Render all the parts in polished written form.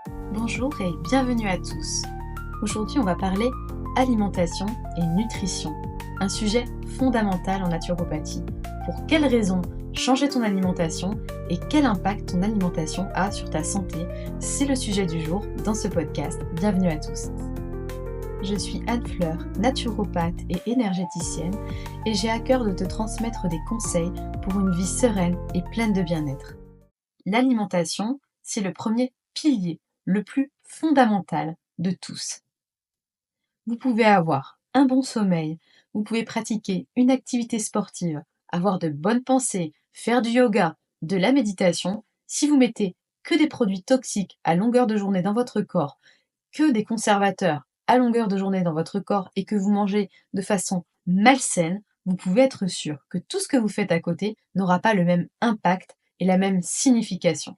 Bonjour et bienvenue à tous. Aujourd'hui, on va parler alimentation et nutrition, un sujet fondamental en naturopathie. Pour quelles raisons changer ton alimentation et quel impact ton alimentation a sur ta santé? C'est le sujet du jour dans ce podcast. Bienvenue à tous. Je suis Anne Fleur, naturopathe et énergéticienne, et j'ai à cœur de te transmettre des conseils pour une vie sereine et pleine de bien-être. L'alimentation, c'est le premier pilier, le plus fondamental de tous. Vous pouvez avoir un bon sommeil, vous pouvez pratiquer une activité sportive, avoir de bonnes pensées, faire du yoga, de la méditation. Si vous mettez que des produits toxiques à longueur de journée dans votre corps, que des conservateurs à longueur de journée dans votre corps et que vous mangez de façon malsaine, vous pouvez être sûr que tout ce que vous faites à côté n'aura pas le même impact et la même signification.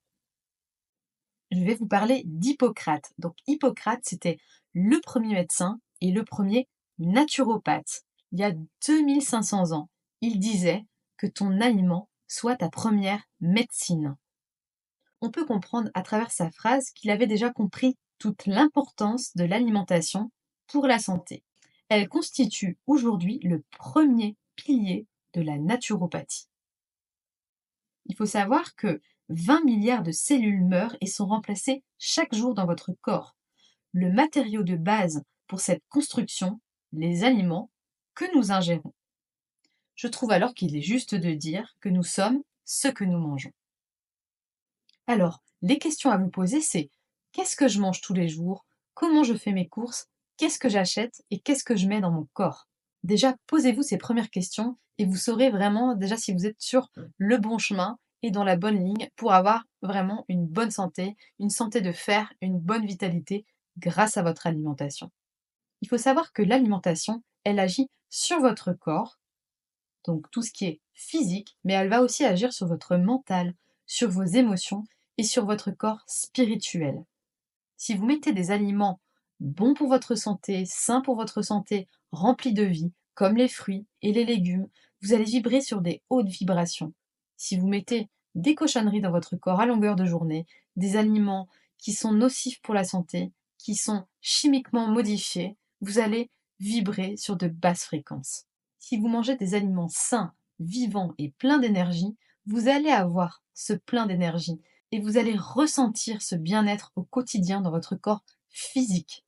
Je vais vous parler d'Hippocrate. Donc Hippocrate, c'était le premier médecin et le premier naturopathe. Il y a 2500 ans, il disait que ton aliment soit ta première médecine. On peut comprendre à travers sa phrase qu'il avait déjà compris toute l'importance de l'alimentation pour la santé. Elle constitue aujourd'hui le premier pilier de la naturopathie. Il faut savoir que 20 milliards de cellules meurent et sont remplacées chaque jour dans votre corps. Le matériau de base pour cette construction, les aliments que nous ingérons. Je trouve alors qu'il est juste de dire que nous sommes ce que nous mangeons. Alors, les questions à vous poser, c'est: qu'est-ce que je mange tous les jours? Comment je fais mes courses? Qu'est-ce que j'achète et qu'est-ce que je mets dans mon corps? Déjà, posez-vous ces premières questions et vous saurez vraiment déjà si vous êtes sur le bon chemin et dans la bonne ligne pour avoir vraiment une bonne santé, une santé de fer, une bonne vitalité grâce à votre alimentation. Il faut savoir que l'alimentation, elle agit sur votre corps, donc tout ce qui est physique, mais elle va aussi agir sur votre mental, sur vos émotions et sur votre corps spirituel. Si vous mettez des aliments bons pour votre santé, sains pour votre santé, remplis de vie, comme les fruits et les légumes, vous allez vibrer sur des hautes vibrations. Si vous mettez des cochonneries dans votre corps à longueur de journée, des aliments qui sont nocifs pour la santé, qui sont chimiquement modifiés, vous allez vibrer sur de basses fréquences. Si vous mangez des aliments sains, vivants et pleins d'énergie, vous allez avoir ce plein d'énergie et vous allez ressentir ce bien-être au quotidien dans votre corps physique.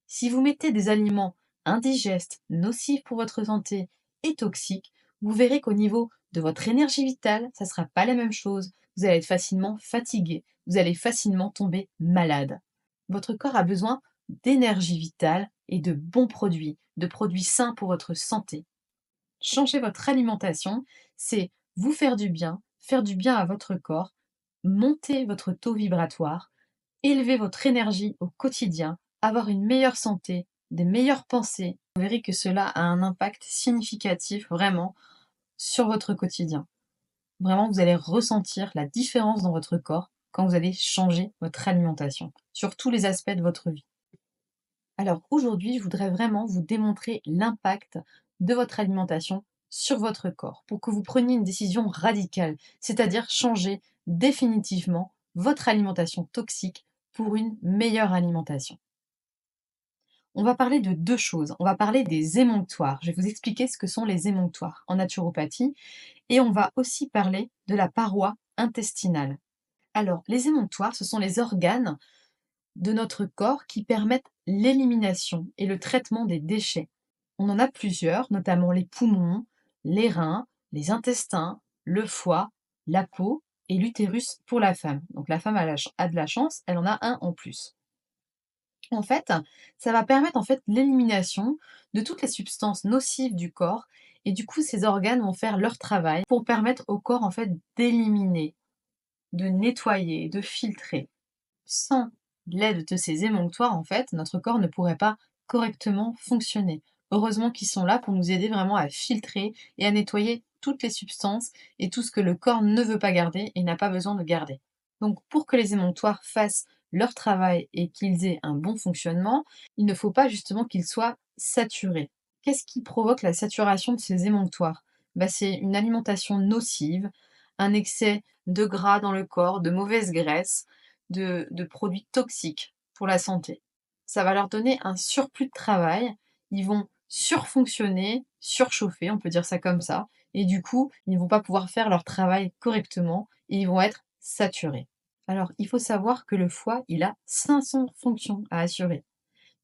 Si vous mettez des aliments indigestes, nocifs pour votre santé et toxiques, vous verrez qu'au niveau de votre énergie vitale, ça ne sera pas la même chose. Vous allez être facilement fatigué, vous allez facilement tomber malade. Votre corps a besoin d'énergie vitale et de produits sains pour votre santé. Changer votre alimentation, c'est vous faire du bien à votre corps, monter votre taux vibratoire, élever votre énergie au quotidien, avoir une meilleure santé, des meilleures pensées. Vous verrez que cela a un impact significatif vraiment sur votre quotidien. Vraiment, vous allez ressentir la différence dans votre corps quand vous allez changer votre alimentation, sur tous les aspects de votre vie. Alors aujourd'hui, je voudrais vraiment vous démontrer l'impact de votre alimentation sur votre corps pour que vous preniez une décision radicale, c'est-à-dire changer définitivement votre alimentation toxique pour une meilleure alimentation. On va parler de deux choses. On va parler des émonctoires. Je vais vous expliquer ce que sont les émonctoires en naturopathie et on va aussi parler de la paroi intestinale. Alors, les émonctoires, ce sont les organes de notre corps qui permettent l'élimination et le traitement des déchets. On en a plusieurs, notamment les poumons, les reins, les intestins, le foie, la peau et l'utérus pour la femme. Donc la femme a de la chance, elle en a un en plus. En fait, ça va permettre l'élimination de toutes les substances nocives du corps et du coup ces organes vont faire leur travail pour permettre au corps d'éliminer, de nettoyer, de filtrer. Sans l'aide de ces émonctoires, notre corps ne pourrait pas correctement fonctionner. Heureusement qu'ils sont là pour nous aider vraiment à filtrer et à nettoyer toutes les substances et tout ce que le corps ne veut pas garder et n'a pas besoin de garder. Donc pour que les émonctoires fassent leur travail et qu'ils aient un bon fonctionnement, il ne faut pas justement qu'ils soient saturés. Qu'est-ce qui provoque la saturation de ces émonctoires? C'est une alimentation nocive, un excès de gras dans le corps, de mauvaise graisse, de produits toxiques pour la santé. Ça va leur donner un surplus de travail, ils vont surfonctionner, surchauffer, on peut dire ça comme ça, et du coup, ils ne vont pas pouvoir faire leur travail correctement et ils vont être saturés. Alors, il faut savoir que le foie, il a 500 fonctions à assurer.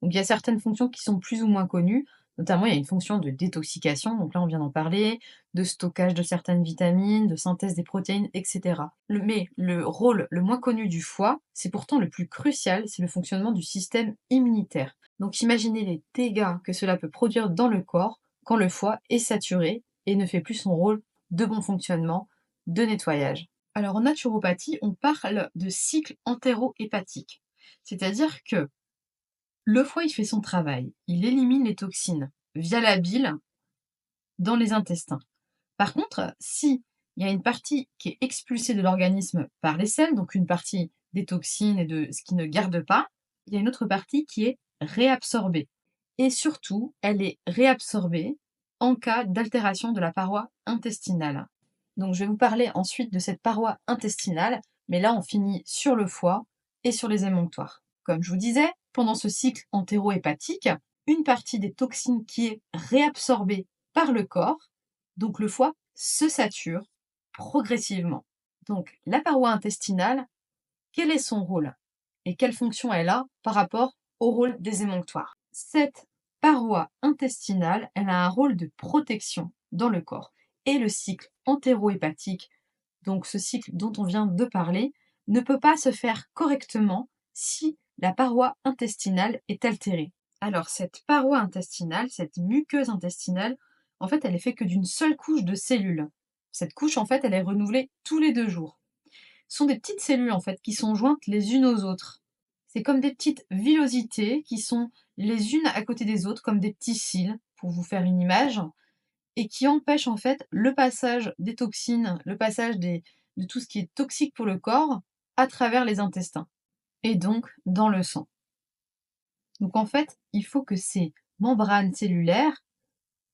Donc il y a certaines fonctions qui sont plus ou moins connues, notamment il y a une fonction de détoxication, donc là on vient d'en parler, de stockage de certaines vitamines, de synthèse des protéines, etc. Mais le rôle le moins connu du foie, c'est pourtant le plus crucial, c'est le fonctionnement du système immunitaire. Donc imaginez les dégâts que cela peut produire dans le corps quand le foie est saturé et ne fait plus son rôle de bon fonctionnement, de nettoyage. Alors en naturopathie, on parle de cycle entéro-hépatique, c'est-à-dire que le foie, il fait son travail. Il élimine les toxines via la bile dans les intestins. Par contre, si il y a une partie qui est expulsée de l'organisme par les selles, donc une partie des toxines et de ce qui ne garde pas, il y a une autre partie qui est réabsorbée. Et surtout, elle est réabsorbée en cas d'altération de la paroi intestinale. Donc je vais vous parler ensuite de cette paroi intestinale, mais là on finit sur le foie et sur les émonctoires. Comme je vous disais, pendant ce cycle entéro-hépatique, une partie des toxines qui est réabsorbée par le corps, donc le foie se sature progressivement. Donc la paroi intestinale, quel est son rôle et quelle fonction elle a par rapport au rôle des émonctoires? Cette paroi intestinale, elle a un rôle de protection dans le corps. Et le cycle entéro-hépatique, donc ce cycle dont on vient de parler, ne peut pas se faire correctement si la paroi intestinale est altérée. Alors cette paroi intestinale, cette muqueuse intestinale, en fait, elle est faite que d'une seule couche de cellules. Cette couche, en fait, elle est renouvelée tous les 2 jours. Ce sont des petites cellules, en fait, qui sont jointes les unes aux autres. C'est comme des petites villosités qui sont les unes à côté des autres, comme des petits cils, pour vous faire une image, et qui empêchent, en fait, le passage des toxines, le passage de tout ce qui est toxique pour le corps à travers les intestins, et donc dans le sang. Donc en fait, il faut que ces membranes cellulaires,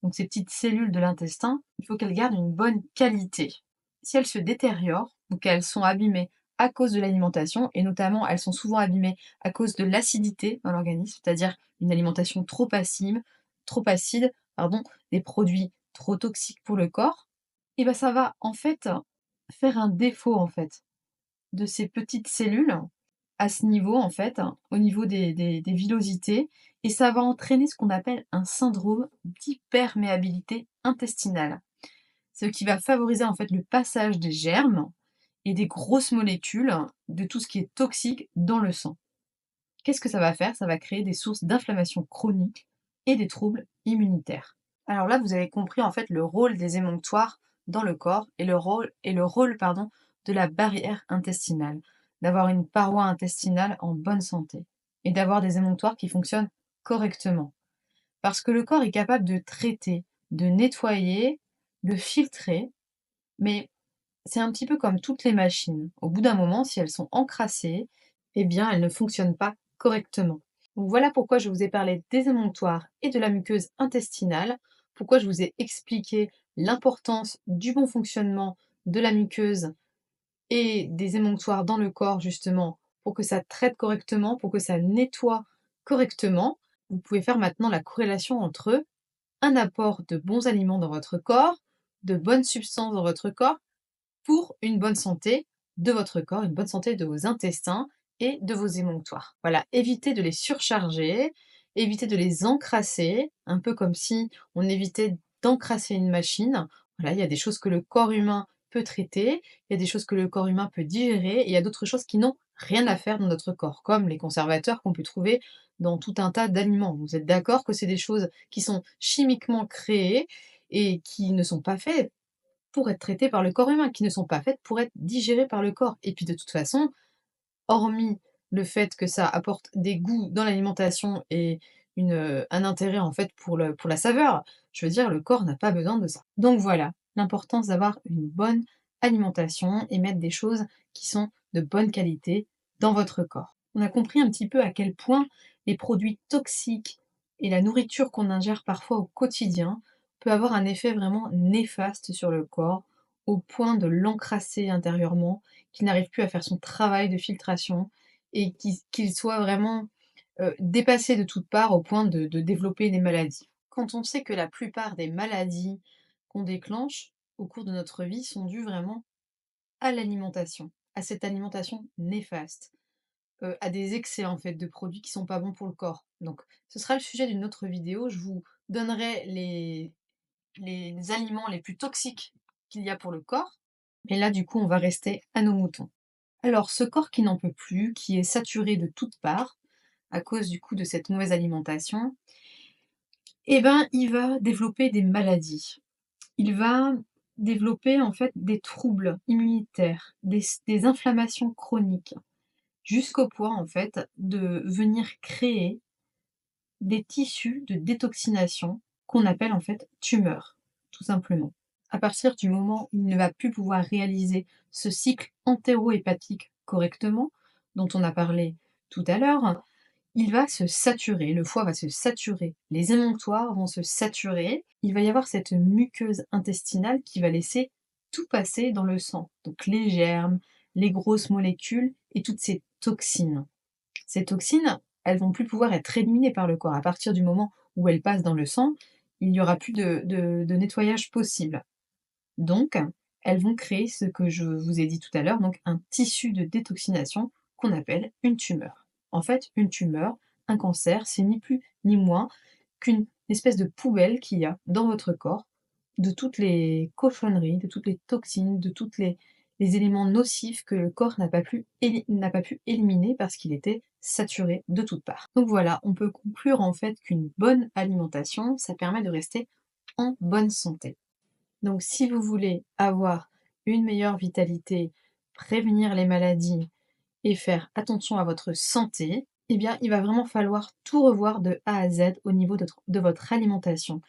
donc ces petites cellules de l'intestin, il faut qu'elles gardent une bonne qualité. Si elles se détériorent ou qu'elles sont abîmées à cause de l'alimentation, et notamment elles sont souvent abîmées à cause de l'acidité dans l'organisme, c'est-à-dire une alimentation trop acide, pardon, des produits trop toxiques pour le corps, et ben ça va en fait faire un défaut en fait de ces petites cellules à ce niveau, en fait, au niveau des villosités, et ça va entraîner ce qu'on appelle un syndrome d'hyperméabilité intestinale. Ce qui va favoriser, en fait, le passage des germes et des grosses molécules de tout ce qui est toxique dans le sang. Qu'est-ce que ça va faire? Ça va créer des sources d'inflammation chronique et des troubles immunitaires. Alors là, vous avez compris, en fait, le rôle des émonctoires dans le corps et le rôle, pardon, de la barrière intestinale, d'avoir une paroi intestinale en bonne santé et d'avoir des émonctoires qui fonctionnent correctement. Parce que le corps est capable de traiter, de nettoyer, de filtrer, mais c'est un petit peu comme toutes les machines. Au bout d'un moment, si elles sont encrassées, eh bien, elles ne fonctionnent pas correctement. Donc voilà pourquoi je vous ai parlé des émonctoires et de la muqueuse intestinale, pourquoi je vous ai expliqué l'importance du bon fonctionnement de la muqueuse et des émonctoires dans le corps, justement, pour que ça traite correctement, pour que ça nettoie correctement. Vous pouvez faire maintenant la corrélation entre un apport de bons aliments dans votre corps, de bonnes substances dans votre corps, pour une bonne santé de votre corps, une bonne santé de vos intestins et de vos émonctoires. Voilà, évitez de les surcharger, évitez de les encrasser, un peu comme si on évitait d'encrasser une machine. Voilà, il y a des choses que le corps humain peut traiter, il y a des choses que le corps humain peut digérer, et il y a d'autres choses qui n'ont rien à faire dans notre corps, comme les conservateurs qu'on peut trouver dans tout un tas d'aliments. Vous êtes d'accord que c'est des choses qui sont chimiquement créées et qui ne sont pas faites pour être traitées par le corps humain, qui ne sont pas faites pour être digérées par le corps. Et puis de toute façon, hormis le fait que ça apporte des goûts dans l'alimentation et un intérêt en fait pour la saveur, je veux dire, le corps n'a pas besoin de ça. Donc voilà, l'importance d'avoir une bonne alimentation et mettre des choses qui sont de bonne qualité dans votre corps. On a compris un petit peu à quel point les produits toxiques et la nourriture qu'on ingère parfois au quotidien peut avoir un effet vraiment néfaste sur le corps, au point de l'encrasser intérieurement, qu'il n'arrive plus à faire son travail de filtration et qu'il soit vraiment dépassé de toutes parts au point de développer des maladies. Quand on sait que la plupart des maladies qu'on déclenche au cours de notre vie sont dues vraiment à l'alimentation, à cette alimentation néfaste, à des excès en fait de produits qui sont pas bons pour le corps. Donc ce sera le sujet d'une autre vidéo. Je vous donnerai les aliments les plus toxiques qu'il y a pour le corps. Mais là, du coup, on va rester à nos moutons. Alors, ce corps qui n'en peut plus, qui est saturé de toutes parts, à cause du coup de cette mauvaise alimentation, eh ben, il va développer des maladies. Il va développer en fait des troubles immunitaires, des inflammations chroniques, jusqu'au point en fait de venir créer des tissus de détoxination qu'on appelle en fait tumeurs, tout simplement. À partir du moment où il ne va plus pouvoir réaliser ce cycle entéro-hépatique correctement, dont on a parlé tout à l'heure, il va se saturer, le foie va se saturer, les émonctoires vont se saturer, il va y avoir cette muqueuse intestinale qui va laisser tout passer dans le sang, donc les germes, les grosses molécules et toutes ces toxines. Ces toxines, elles vont plus pouvoir être éliminées par le corps. À partir du moment où elles passent dans le sang, il n'y aura plus de nettoyage possible. Donc, elles vont créer ce que je vous ai dit tout à l'heure, donc un tissu de détoxination qu'on appelle une tumeur. En fait, une tumeur, un cancer, c'est ni plus ni moins qu'une espèce de poubelle qu'il y a dans votre corps de toutes les cochonneries, de toutes les toxines, de tous les éléments nocifs que le corps n'a pas pu éliminer parce qu'il était saturé de toutes parts. Donc voilà, on peut conclure en fait qu'une bonne alimentation, ça permet de rester en bonne santé. Donc si vous voulez avoir une meilleure vitalité, prévenir les maladies et faire attention à votre santé, eh bien, il va vraiment falloir tout revoir de A à Z au niveau de votre alimentation.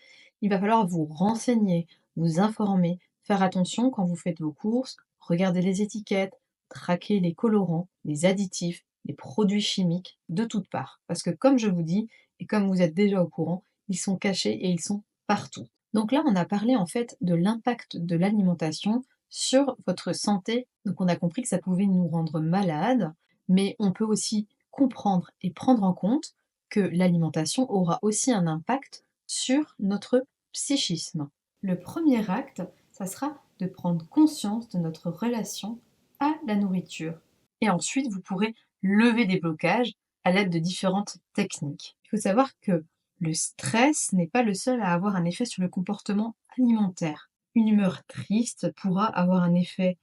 Il va falloir vous renseigner, vous informer, faire attention quand vous faites vos courses, regarder les étiquettes, traquer les colorants, les additifs, les produits chimiques de toutes parts. Parce que comme je vous dis, et comme vous êtes déjà au courant, ils sont cachés et ils sont partout. Donc là, on a parlé en fait de l'impact de l'alimentation sur votre santé. Donc on a compris que ça pouvait nous rendre malades, mais on peut aussi comprendre et prendre en compte que l'alimentation aura aussi un impact sur notre psychisme. Le premier acte, ça sera de prendre conscience de notre relation à la nourriture. Et ensuite, vous pourrez lever des blocages à l'aide de différentes techniques. Il faut savoir que le stress n'est pas le seul à avoir un effet sur le comportement alimentaire. Une humeur triste pourra avoir un effet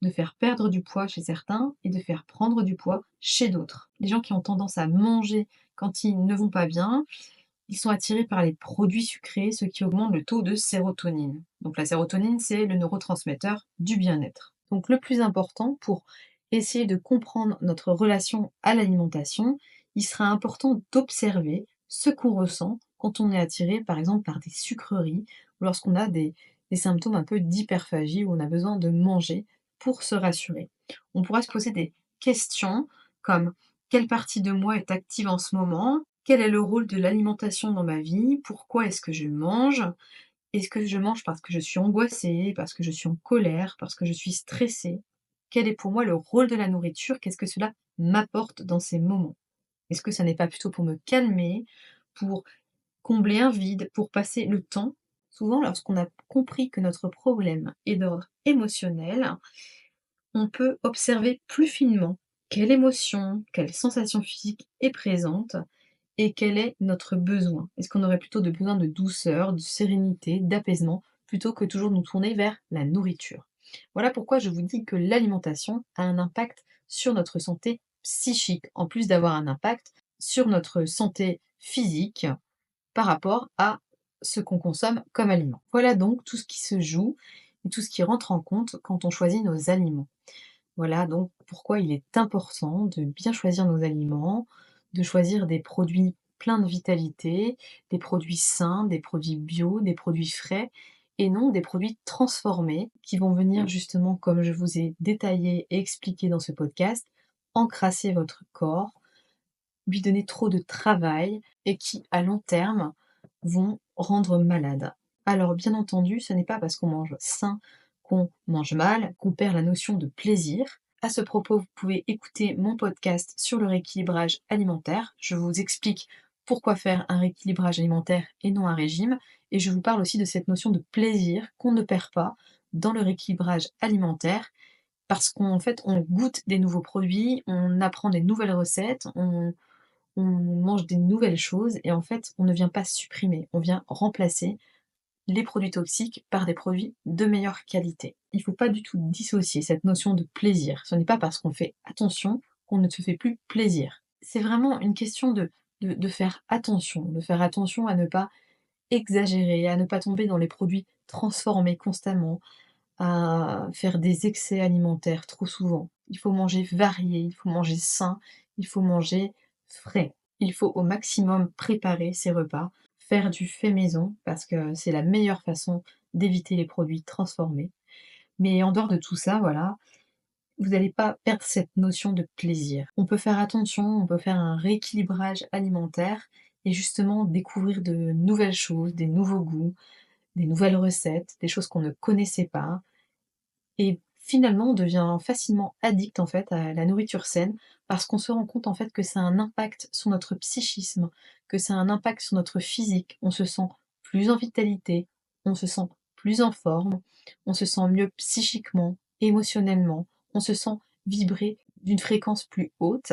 de faire perdre du poids chez certains et de faire prendre du poids chez d'autres. Les gens qui ont tendance à manger quand ils ne vont pas bien, ils sont attirés par les produits sucrés, ce qui augmente le taux de sérotonine. Donc la sérotonine, c'est le neurotransmetteur du bien-être. Donc le plus important pour essayer de comprendre notre relation à l'alimentation, il sera important d'observer ce qu'on ressent quand on est attiré par exemple par des sucreries ou lorsqu'on a des symptômes un peu d'hyperphagie où on a besoin de manger pour se rassurer. On pourra se poser des questions comme quelle partie de moi est active en ce moment? Quel est le rôle de l'alimentation dans ma vie? Pourquoi est-ce que je mange? Est-ce que je mange parce que je suis angoissée, parce que je suis en colère, parce que je suis stressée? Quel est pour moi le rôle de la nourriture? Qu'est-ce que cela m'apporte dans ces moments? Est-ce que ça n'est pas plutôt pour me calmer, pour combler un vide, pour passer le temps? Souvent, lorsqu'on a compris que notre problème est d'ordre émotionnel, on peut observer plus finement quelle émotion, quelle sensation physique est présente et quel est notre besoin. Est-ce qu'on aurait plutôt besoin de douceur, de sérénité, d'apaisement, plutôt que toujours nous tourner vers la nourriture? Voilà pourquoi je vous dis que l'alimentation a un impact sur notre santé psychique, en plus d'avoir un impact sur notre santé physique par rapport à ce qu'on consomme comme aliment. Voilà donc tout ce qui se joue et tout ce qui rentre en compte quand on choisit nos aliments. Voilà donc pourquoi il est important de bien choisir nos aliments, de choisir des produits pleins de vitalité, des produits sains, des produits bio, des produits frais et non des produits transformés qui vont venir justement, comme je vous ai détaillé et expliqué dans ce podcast, encrasser votre corps, lui donner trop de travail et qui, à long terme, vont rendre malade. Alors bien entendu, ce n'est pas parce qu'on mange sain qu'on mange mal, qu'on perd la notion de plaisir. À ce propos, vous pouvez écouter mon podcast sur le rééquilibrage alimentaire. Je vous explique pourquoi faire un rééquilibrage alimentaire et non un régime. Et je vous parle aussi de cette notion de plaisir qu'on ne perd pas dans le rééquilibrage alimentaire parce qu'en fait, on goûte des nouveaux produits, on apprend des nouvelles recettes, on mange des nouvelles choses et en fait, on ne vient pas supprimer, on vient remplacer les produits toxiques par des produits de meilleure qualité. Il ne faut pas du tout dissocier cette notion de plaisir. Ce n'est pas parce qu'on fait attention qu'on ne se fait plus plaisir. C'est vraiment une question de faire attention à ne pas exagérer, à ne pas tomber dans les produits transformés constamment, à faire des excès alimentaires trop souvent. Il faut manger varié, il faut manger sain, il faut manger frais. Il faut au maximum préparer ses repas, faire du fait maison parce que c'est la meilleure façon d'éviter les produits transformés. Mais en dehors de tout ça, voilà, vous n'allez pas perdre cette notion de plaisir. On peut faire attention, on peut faire un rééquilibrage alimentaire et justement découvrir de nouvelles choses, des nouveaux goûts, des nouvelles recettes, des choses qu'on ne connaissait pas, et finalement, on devient facilement addict en fait à la nourriture saine parce qu'on se rend compte en fait que ça a un impact sur notre psychisme, que ça a un impact sur notre physique. On se sent plus en vitalité, on se sent plus en forme, on se sent mieux psychiquement, émotionnellement, on se sent vibrer d'une fréquence plus haute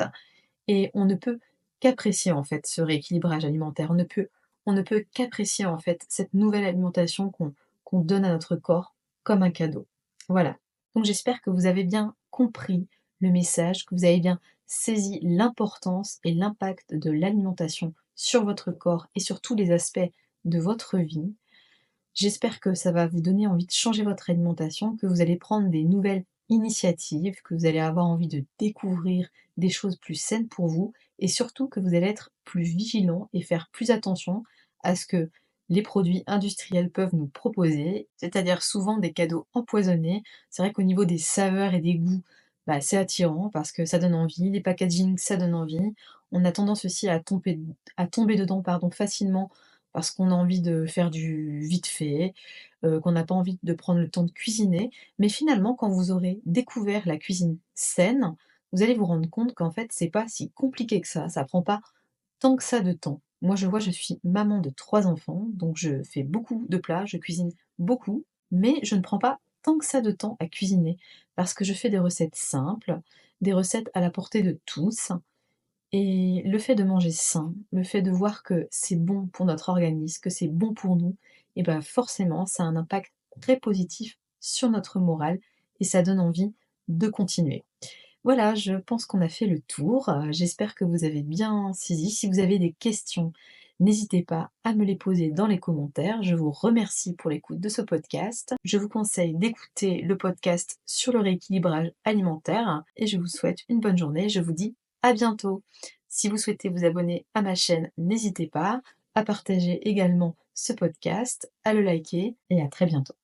et on ne peut qu'apprécier en fait ce rééquilibrage alimentaire. On ne peut qu'apprécier en fait cette nouvelle alimentation qu'on donne à notre corps comme un cadeau. Voilà. Donc j'espère que vous avez bien compris le message, que vous avez bien saisi l'importance et l'impact de l'alimentation sur votre corps et sur tous les aspects de votre vie. J'espère que ça va vous donner envie de changer votre alimentation, que vous allez prendre des nouvelles initiatives, que vous allez avoir envie de découvrir des choses plus saines pour vous et surtout que vous allez être plus vigilant et faire plus attention à ce que les produits industriels peuvent nous proposer, c'est-à-dire souvent des cadeaux empoisonnés. C'est vrai qu'au niveau des saveurs et des goûts, bah, c'est attirant parce que ça donne envie, les packagings, ça donne envie. On a tendance aussi à tomber dedans pardon, facilement parce qu'on a envie de faire du vite fait, qu'on n'a pas envie de prendre le temps de cuisiner. Mais finalement, quand vous aurez découvert la cuisine saine, vous allez vous rendre compte qu'en fait, c'est pas si compliqué que ça prend pas tant que ça de temps. Moi, je suis maman de 3 enfants, donc je fais beaucoup de plats, je cuisine beaucoup, mais je ne prends pas tant que ça de temps à cuisiner parce que je fais des recettes simples, des recettes à la portée de tous et le fait de manger sain, le fait de voir que c'est bon pour notre organisme, que c'est bon pour nous, et ben forcément, ça a un impact très positif sur notre morale et ça donne envie de continuer. Voilà, je pense qu'on a fait le tour. J'espère que vous avez bien saisi. Si vous avez des questions, n'hésitez pas à me les poser dans les commentaires. Je vous remercie pour l'écoute de ce podcast. Je vous conseille d'écouter le podcast sur le rééquilibrage alimentaire et je vous souhaite une bonne journée. Je vous dis à bientôt. Si vous souhaitez vous abonner à ma chaîne, n'hésitez pas à partager également ce podcast, à le liker et à très bientôt.